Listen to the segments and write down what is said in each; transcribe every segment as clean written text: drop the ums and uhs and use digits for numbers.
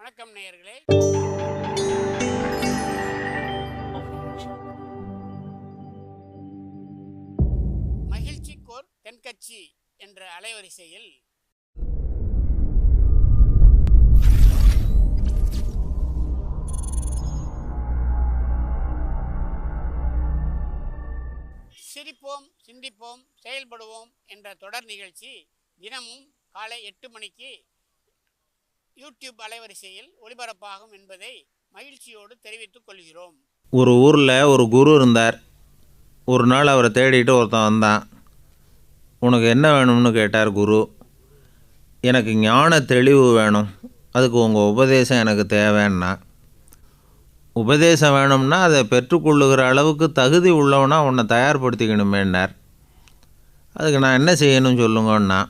வணக்கம் நேயர்களே. மகிழ்ச்சிக்கோர் தென்கட்சி என்ற அலைவரிசையில் சிரிப்போம், சிந்திப்போம், செயல்படுவோம் என்ற தொடர் நிகழ்ச்சி தினமும் காலை 8 மணிக்கு யூடியூப் அலைவரிசையில் ஒளிபரப்பாகும் என்பதை மகிழ்ச்சியோடு தெரிவித்துக் கொள்கிறோம். ஒரு ஊரில் ஒரு குரு இருந்தார். ஒரு நாள் அவரை தேடிட்டு ஒருத்தன் வந்தான். உனக்கு என்ன வேணும்னு கேட்டார் குரு. எனக்கு ஞான தெளிவு வேணும், அதுக்கு உங்கள் உபதேசம் எனக்கு தேவைன்னா. உபதேசம் வேணும்னா அதை பெற்றுக்கொள்ளுகிற அளவுக்கு தகுதி உள்ளவனா உன்னை தயார்படுத்திக்கணுமேன்னார். அதுக்கு நான் என்ன செய்யணும்னு சொல்லுங்கன்னா,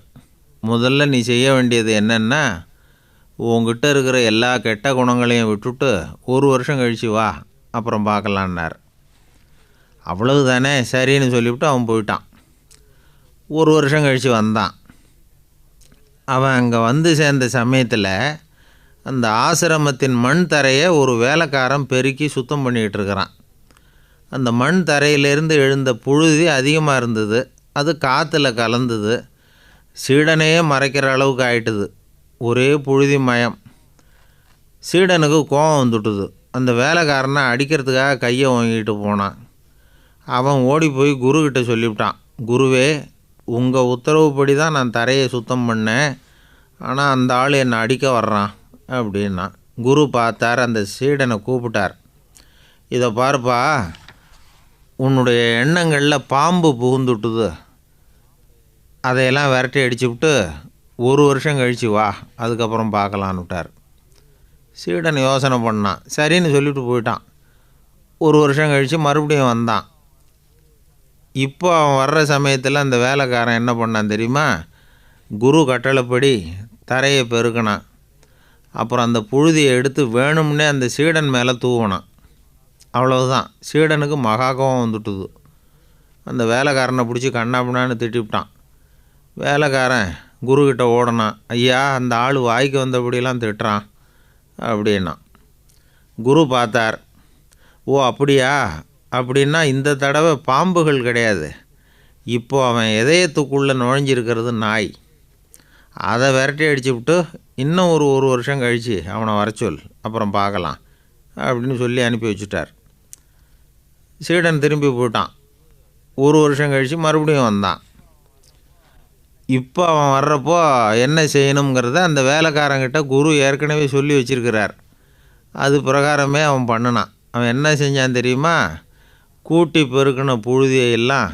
முதல்ல நீ செய்ய வேண்டியது என்னென்னா, உங்ககிட்ட இருக்கிற எல்லா கெட்ட குணங்களையும் விட்டுட்டு 1 வருஷம் கழித்து வா, அப்புறம் பார்க்கலான்னார். அவ்வளவு தானே, சரின்னு சொல்லிவிட்டு அவன் போயிட்டான். 1 வருஷம் கழித்து வந்தான். அவன் அங்கே வந்து சேர்ந்த சமயத்தில் அந்த ஆசிரமத்தின் மண் தரையை ஒரு வேலைக்காரன் பெருக்கி சுத்தம் பண்ணிக்கிட்டு இருக்கிறான். அந்த மண் தரையிலேருந்து எழுந்த புழுதி அதிகமாக இருந்தது. அது காற்றுல கலந்தது. சீடனையே மறைக்கிற அளவுக்கு ஆயிட்டுது. ஒரே புழுதி மயம். சீடனுக்கு கோபம் வந்துட்டுது. அந்த வேலைக்காரனை அடிக்கிறதுக்காக கையை வாங்கிட்டு போனான். அவன் ஓடி போய் குருக்கிட்ட சொல்லிவிட்டான், குருவே, உங்கள் உத்தரவுப்படி தான் நான் தரையை சுத்தம் பண்ணேன், ஆனால் அந்த ஆள் என்னை அடிக்க வர்றான் அப்படின்னா. குரு பார்த்தார், அந்த சீடனை கூப்பிட்டார். இதை பாருப்பா, உன்னுடைய எண்ணங்களில் பாம்பு புகுந்துட்டுது, அதையெல்லாம் விரட்டி அடிச்சுவிட்டு 1 வருஷம் கழித்து வா, அதுக்கப்புறம் பார்க்கலான்னு விட்டார். சீடன் யோசனை பண்ணான். சரின்னு சொல்லிவிட்டு போயிட்டான். 1 வருஷம் கழித்து மறுபடியும் வந்தான். இப்போ அவன் வர்ற சமயத்தில் அந்த வேலைக்காரன் என்ன பண்ணான் தெரியுமா? குரு கட்டளைப்படி தரையை பெருக்கினான். அப்புறம் அந்த புழுதியை எடுத்து வேணும்னே அந்த சீடன் மேலே தூவினான். அவ்வளவுதான். சீடனுக்கு மகா கோபம் வந்துட்டுது. அந்த வேலைக்காரனை பிடிச்சி கண்ணாபின்னான்னு திட்டிவிட்டான். வேலைக்காரன் குருக்கிட்ட ஓடனான். ஐயா, அந்த ஆள் வாய்க்கு வந்தபடியெல்லாம் திட்டுறான் அப்படின்னா. குரு பார்த்தார். ஓ அப்படியா, அப்படின்னா இந்த தடவை பாம்புகள் கிடையாது, இப்போது அவன் இதயத்துக்குள்ளே நுழைஞ்சிருக்கிறது நாய். அதை விரட்டி அடிச்சுவிட்டு இன்னும் ஒரு வருஷம் கழித்து அவனை வர சொல், அப்புறம் பார்க்கலாம் அப்படின்னு சொல்லி அனுப்பி வச்சுட்டார். சீடன் திரும்பி போயிட்டான். 1 வருஷம் கழித்து மறுபடியும் வந்தான். இப்போ அவன் வர்றப்போ என்ன செய்யணுங்கிறத அந்த வேலைக்காரங்கிட்ட குரு ஏற்கனவே சொல்லி வச்சுருக்கிறார். அது பிரகாரமே அவன் பண்ணினான். அவன் என்ன செஞ்சான் தெரியுமா? கூட்டி பெருக்கின புழுதியெல்லாம்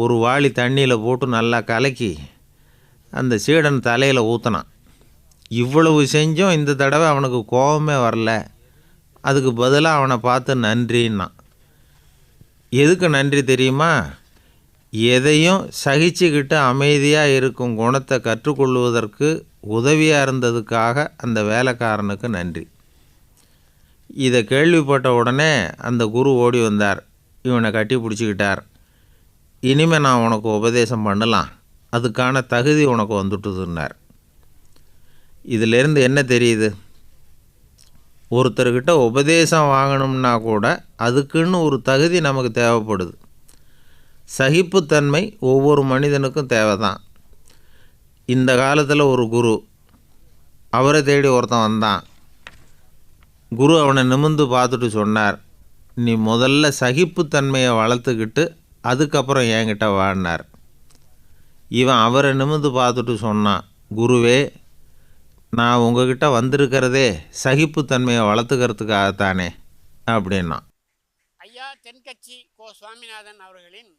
ஒரு வாளி தண்ணியில் போட்டு நல்லா கலக்கி அந்த சீடன் தலையில் ஊற்றினான். இவ்வளவு செஞ்சும் இந்த தடவை அவனுக்கு கோபமே வரல. அதுக்கு பதிலாக அவனை பார்த்து நன்றின்னான். எதுக்கு நன்றி தெரியுமா? எதையும் சகிச்சுக்கிட்டு அமைதியாக இருக்கும் குணத்தை கற்றுக்கொள்வதற்கு உதவியாக இருந்ததுக்காக அந்த வேலைக்காரனுக்கு நன்றி. இதை கேள்விப்பட்ட உடனே அந்த குரு ஓடி வந்தார். இவனை கட்டி பிடிச்சிக்கிட்டார். இனிமேல் நான் உனக்கு உபதேசம் பண்ணலாம், அதுக்கான தகுதி உனக்கு வந்துட்டுதுன்னார். இதிலேருந்து என்ன தெரியுது? ஒருத்தர்கிட்ட உபதேசம் வாங்கணும்னா கூட அதுக்குன்னு ஒரு தகுதி நமக்கு தேவைப்படுது. சகிப்புத்தன்மை ஒவ்வொரு மனிதனுக்கும் தேவை தான். இந்த காலத்தில் ஒரு குரு, அவரை தேடி ஒருத்தன் வந்தான். குரு அவனை நிமிர்ந்து பார்த்துட்டு சொன்னார், நீ முதல்ல சகிப்புத்தன்மையை வளர்த்துக்கிட்டு அதுக்கப்புறம் என்கிட்ட வாடினார். இவன் அவரை நிமிர்ந்து பார்த்துட்டு சொன்னான், குருவே, நான் உங்ககிட்ட வந்திருக்கிறதே சகிப்புத்தன்மையை வளர்த்துக்கிறதுக்காகத்தானே அப்படின்னா. ஐயா தென்கட்சி கோ சுவாமிநாதன் அவர்களின்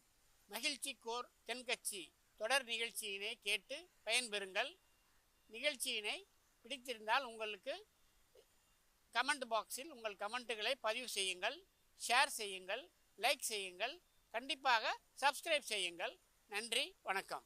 மகிழ்ச்சிக்கோர் தென்கட்சி தொடர் நிகழ்ச்சியினை கேட்டு பயன்பெறுங்கள். நிகழ்ச்சியினை பிடித்திருந்தால் உங்களுக்கு கமெண்ட் பாக்ஸில் உங்கள் கமெண்ட்டுகளை பதிவு செய்யுங்கள், ஷேர் செய்யுங்கள், லைக் செய்யுங்கள், கண்டிப்பாக சப்ஸ்கிரைப் செய்யுங்கள். நன்றி, வணக்கம்.